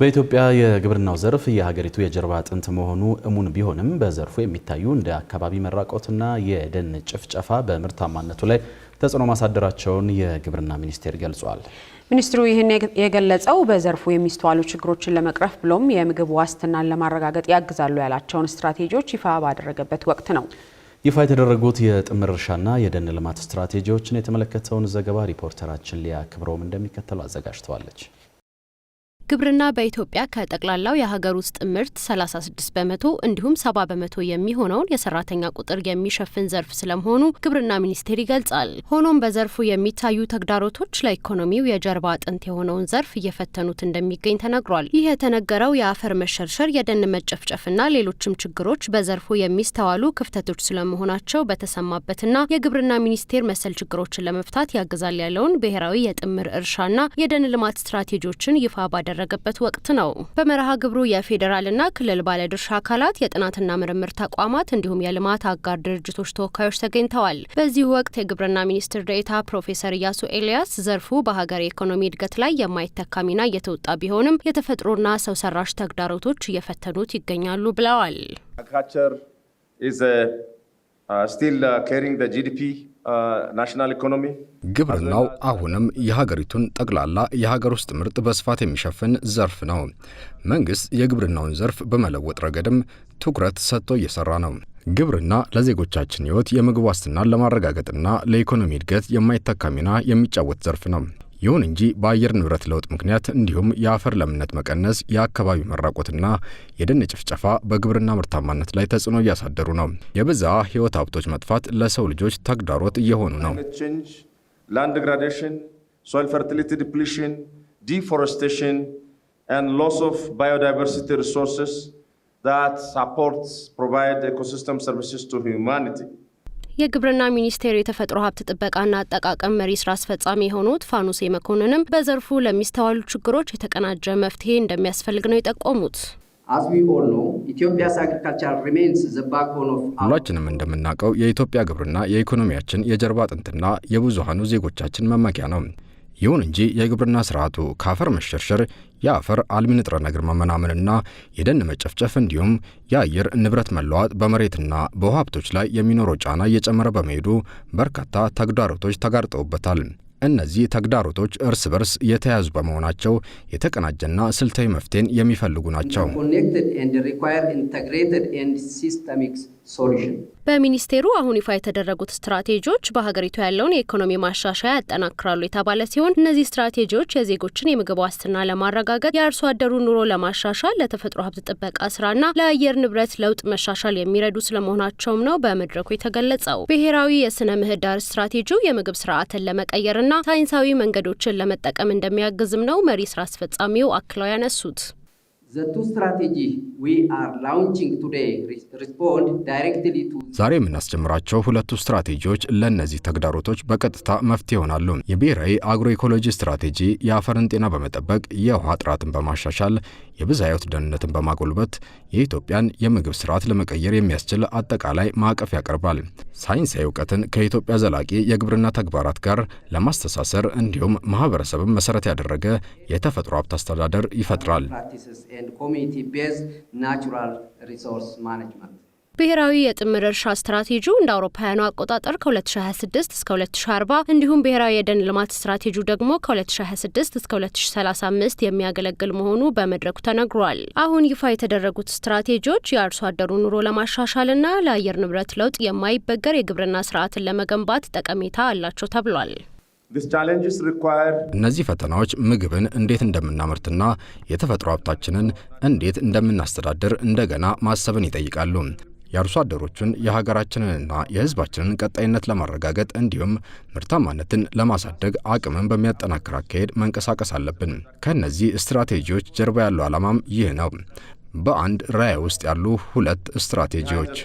በኢትዮጵያ የግብርናው ዘርፍ የሀገሪቱ የጀርባ አጥንት መሆኑ እሙን ቢሆንም በዘርፉ የሚታዩ እንደ አካባቢ መራቆትና የደን ጭፍጨፋ በምርታማነቱ ላይ ተጽዕኖ ማሳደራቸውን የግብርና ሚኒስቴር ገልጿል። ሚኒስትሩ ይህን የገለጸው በዘርፉ የሚስተዋሉ ችግሮችን ለመቅረፍ ብሎም የምግብ ዋስትናን ለማረጋገጥ ያግዛሉ ያላቸውን ስትራቴጂዎች ይፋ ባደረገበት ወቅት ነው። ይፋ የተደረጉት የጥምር እርሻና የደን ልማት ስትራቴጂዎችን የተመለከተውን ዘገባ ሪፖርተራችን ሊያ ክብሮም እንደሚከተለው አዘጋጅተዋለች። ግብርና በኢትዮጵያ ከጠቅላላው የሀገር ውስጥ ምርት 36 በመቶ እንዲሁም 70 በመቶ የሚሆነውን የሰራተኛ ቁጥር የሚሸፍን ዘርፍ ስለመሆኑ ግብርና ሚኒስቴር ይገልጻል። ሆኖም በዘርፉ የሚታዩ ተግዳሮቶች ለኢኮኖሚው የጀርባ አጥንት የሆነውን ዘርፍ እየፈተኑት እንደሚገኝ ተነግሯል። ይህ የተነገረው የአፈር መሸርሸር፣ የደን መጨፍጨፍና ሌሎችም ችግሮች በዘርፉ የሚስተዋሉ ክፍተቶች ስለመሆናቸው በተሰማበትና የግብርና ሚኒስቴር መሰል ችግሮችን ለመፍታት ያግዛል ያለውን ብሔራዊ የጥምር እርሻና የደን ልማት ስትራቴጂዎችን ይፋ ባደረገ ገበት ወቅት ነው። በመርሃ ግብሩ የፌዴራልና ክልል ባለድርሻ አካላት፣ የጥናትና ምርምር ተቋማት እንዲሁም የልማት አጋር ድርጅቶች ተወካዮች ተገኝተዋል። በዚህ ወቅት የግብርና ሚኒስትር ዴኤታ ፕሮፌሰር ኢያሱ ኤልያስ ዘርፉ በሀገር የኢኮኖሚ እድገት ላይ የማይተካ ሚና እየተወጣ ቢሆንም የተፈጥሮና ሰው ሰራሽ ተግዳሮቶች እየፈተኑት ይገኛሉ ብለዋል። Agriculture is still carrying the GDP ናሽናል ኢኮኖሚ ግብርናው አሁንም የሀገሪቱን ጠቅላላ የሀገር ውስጥ ምርት በስፋት የሚሸፍን ዘርፍ ነው። መንግስት የግብርናውን ዘርፍ በመለወጥ ረገድም ትኩረት ሰጥቶ እየሰራ ነው። ግብርና ለዜጎቻችን ሕይወት የምግብ ዋስትናን ለማረጋገጥና ለኢኮኖሚ እድገት የማይተካ ሚና የሚጫወት ዘርፍ ነው። ይሁን እንጂ በአየር ንብረት ለውጥ ምክንያት እንዲሁም የአፈር ለምነት መቀነስ፣ የአካባቢ መራቆትና የደን ጭፍጨፋ በግብርና ምርታማነት ላይ ተጽዕኖ እያሳደሩ ነው። የብዝሃ ሕይወት ሀብቶች መጥፋት ለሰው ልጆች ተግዳሮት እየሆኑ ነው። ላንድ ዲግራዴሽን፣ ሶይል ፈርቲሊቲ ዲፕሊሽን፣ ዲፎሬስቴሽን and loss of biodiversity resources that supports provide ecosystem services to humanity. የግብርና ሚኒስቴር የተፈጥሮ ሀብት ጥበቃና አጠቃቀም መሪ ስራ አስፈጻሚ የሆኑት ፋኑሴ መኮንንም በዘርፉ ለሚስተዋሉ ችግሮች የተቀናጀ መፍትሄ እንደሚያስፈልግ ነው የጠቆሙት። ሁላችንም እንደምናውቀው የኢትዮጵያ ግብርና የኢኮኖሚያችን የጀርባ አጥንትና የብዙሃኑ ዜጎቻችን መመኪያ ነው። ይሁን እንጂ የግብርና ስርዓቱ ከአፈር መሸርሸር፣ የአፈር አልሚ ንጥረ ነገር መመናመንና የደን መጨፍጨፍ እንዲሁም የአየር ንብረት መለዋወጥ በመሬትና በውሃ ሀብቶች ላይ የሚኖረው ጫና እየጨመረ በመሄዱ በርካታ ተግዳሮቶች ተጋርጠውበታል። እነዚህ ተግዳሮቶች እርስ በርስ የተያያዙ በመሆናቸው የተቀናጀና ስልታዊ መፍትሄን የሚፈልጉ ናቸው። በሚኒስቴሩ አሁን ይፋ የተደረጉት ስትራቴጂዎች በሀገሪቱ ያለውን የኢኮኖሚ ማሻሻያ ያጠናክራሉ የተባለ ሲሆን እነዚህ ስትራቴጂዎች የዜጎችን የምግብ ዋስትና ለማረጋገጥ፣ የአርሶ አደሩ ኑሮ ለማሻሻል፣ ለተፈጥሮ ሀብት ጥበቃ ስራና ለአየር ንብረት ለውጥ መሻሻል የሚረዱ ስለመሆናቸውም ነው በመድረኩ የተገለጸው። ብሔራዊ የስነ ምህዳር ስትራቴጂው የምግብ ስርዓትን ለመቀየርና ሳይንሳዊ መንገዶችን ለመጠቀም እንደሚያግዝም ነው መሪ ስራ አስፈጻሚው አክለው ያነሱት። ዛሬ የምናስጀምራቸው ሁለቱ ስትራቴጂዎች ለእነዚህ ተግዳሮቶች በቀጥታ መፍትሄ ይሆናሉ። የብሔራዊ አግሮ ኢኮሎጂ ስትራቴጂ የአፈርን ጤና በመጠበቅ የውሃ ጥራትን በማሻሻል የብዝሃ ሕይወት ደህንነትን በማጎልበት የኢትዮጵያን የምግብ ስርዓት ለመቀየር የሚያስችል አጠቃላይ ማዕቀፍ ያቀርባል። ሳይንሳዊ እውቀትን ከኢትዮጵያ ዘላቂ የግብርና ተግባራት ጋር ለማስተሳሰር እንዲሁም ማህበረሰብን መሰረት ያደረገ የተፈጥሮ ሀብት አስተዳደር ይፈጥራል። ብሔራዊ የጥምር እርሻ ስትራቴጂው እንደ አውሮፓውያኑ አቆጣጠር ከ2026 እስከ 2040 እንዲሁም ብሔራዊ የደን ልማት ስትራቴጂው ደግሞ ከ2026 እስከ 2035 የሚያገለግል መሆኑ በመድረኩ ተነግሯል። አሁን ይፋ የተደረጉት ስትራቴጂዎች የአርሶ አደሩ ኑሮ ለማሻሻልና ለአየር ንብረት ለውጥ የማይበገር የግብርና ስርዓትን ለመገንባት ጠቀሜታ አላቸው ተብሏል። እነዚህ ፈተናዎች ምግብን እንዴት እንደምናመርትና የተፈጥሮ ሀብታችንን እንዴት እንደምናስተዳድር እንደገና ማሰብን ይጠይቃሉ። የአርሶ አደሮቹን የሀገራችንንና የሕዝባችንን ቀጣይነት ለማረጋገጥ እንዲሁም ምርታማነትን ለማሳደግ አቅምን በሚያጠናክር አካሄድ መንቀሳቀስ አለብን። ከእነዚህ ስትራቴጂዎች ጀርባ ያለው ዓላማም ይህ ነው። በአንድ ራዕይ ውስጥ ያሉ ሁለት ስትራቴጂዎች